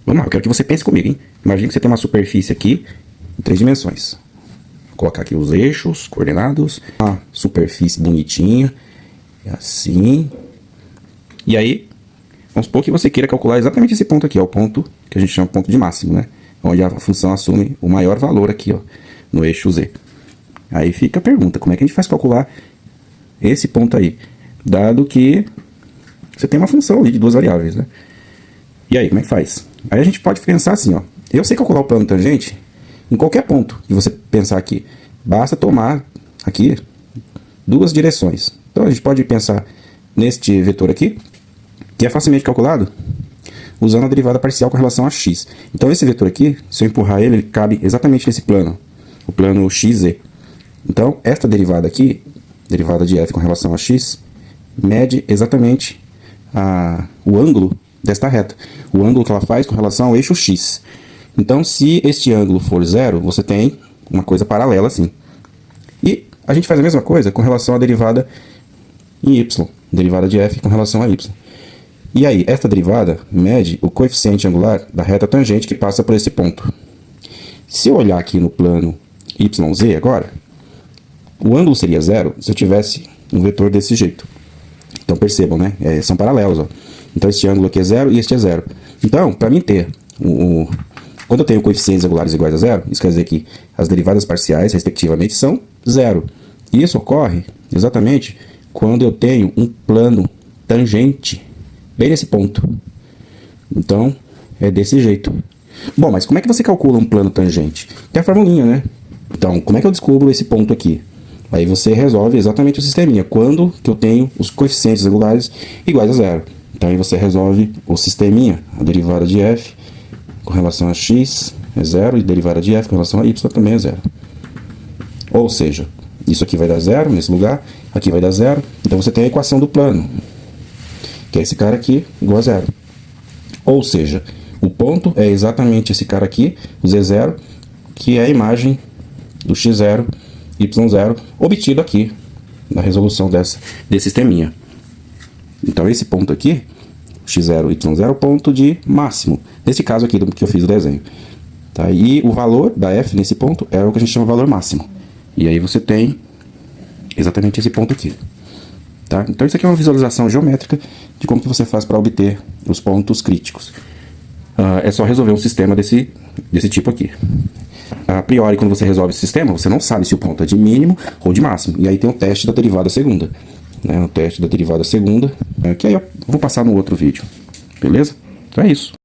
Vamos lá, eu quero que você pense comigo, hein? Imagina que você tem uma superfície aqui em 3 dimensões. Vou colocar aqui os eixos, coordenados, uma superfície bonitinha, assim. E aí, vamos supor que você queira calcular exatamente esse ponto aqui, ó, o ponto que a gente chama de ponto de máximo, né? Onde a função assume o maior valor aqui, ó, no eixo Z. Aí fica a pergunta, como é que a gente faz calcular esse ponto aí? Dado que você tem uma função ali de 2 variáveis, né? E aí, como é que faz? Aí a gente pode pensar assim, ó. Eu sei calcular o plano tangente em qualquer ponto que você pensar aqui. Basta tomar aqui 2 direções. Então a gente pode pensar neste vetor aqui, que é facilmente calculado usando a derivada parcial com relação a x. Então esse vetor aqui, se eu empurrar ele, ele cabe exatamente nesse plano, o plano xz. Então esta derivada aqui, derivada de f com relação a x, mede exatamente o ângulo desta reta, o ângulo que ela faz com relação ao eixo x. Então se este ângulo for zero, você tem uma coisa paralela assim. E a gente faz a mesma coisa com relação à derivada em y, derivada de f com relação a y. E aí, esta derivada mede o coeficiente angular da reta tangente que passa por esse ponto. Se eu olhar aqui no plano YZ agora, o ângulo seria zero se eu tivesse um vetor desse jeito. Então percebam, né? São paralelos, ó. Então este ângulo aqui é zero e este é zero. Então, para mim ter quando eu tenho coeficientes angulares iguais a zero, isso quer dizer que as derivadas parciais, respectivamente, são zero. E isso ocorre exatamente quando eu tenho um plano tangente bem nesse ponto. Então, é desse jeito. Bom, mas como é que você calcula um plano tangente? Tem a formulinha, né? Então, como é que eu descubro esse ponto aqui? Aí você resolve exatamente o sisteminha. Quando que eu tenho os coeficientes angulares iguais a zero. Então, aí você resolve o sisteminha. A derivada de f com relação a x é zero e a derivada de f com relação a y também é zero. Ou seja, isso aqui vai dar zero nesse lugar, aqui vai dar zero. Então, você tem a equação do plano, que é esse cara aqui, igual a zero. Ou seja, o ponto é exatamente esse cara aqui, o Z0, que é a imagem do x0, y0, obtido aqui na resolução desse sisteminha. Então esse ponto aqui, x0, y0, é o ponto de máximo. Nesse caso aqui do que eu fiz o desenho. Tá? E o valor da f nesse ponto é o que a gente chama de valor máximo. E aí você tem exatamente esse ponto aqui. Tá? Então isso aqui é uma visualização geométrica de como que você faz para obter os pontos críticos. É só resolver um sistema desse tipo aqui. A priori, quando você resolve esse sistema, você não sabe se o ponto é de mínimo ou de máximo. E aí tem o teste da derivada segunda. Né? O teste da derivada segunda, que aí eu vou passar no outro vídeo. Beleza? Então é isso.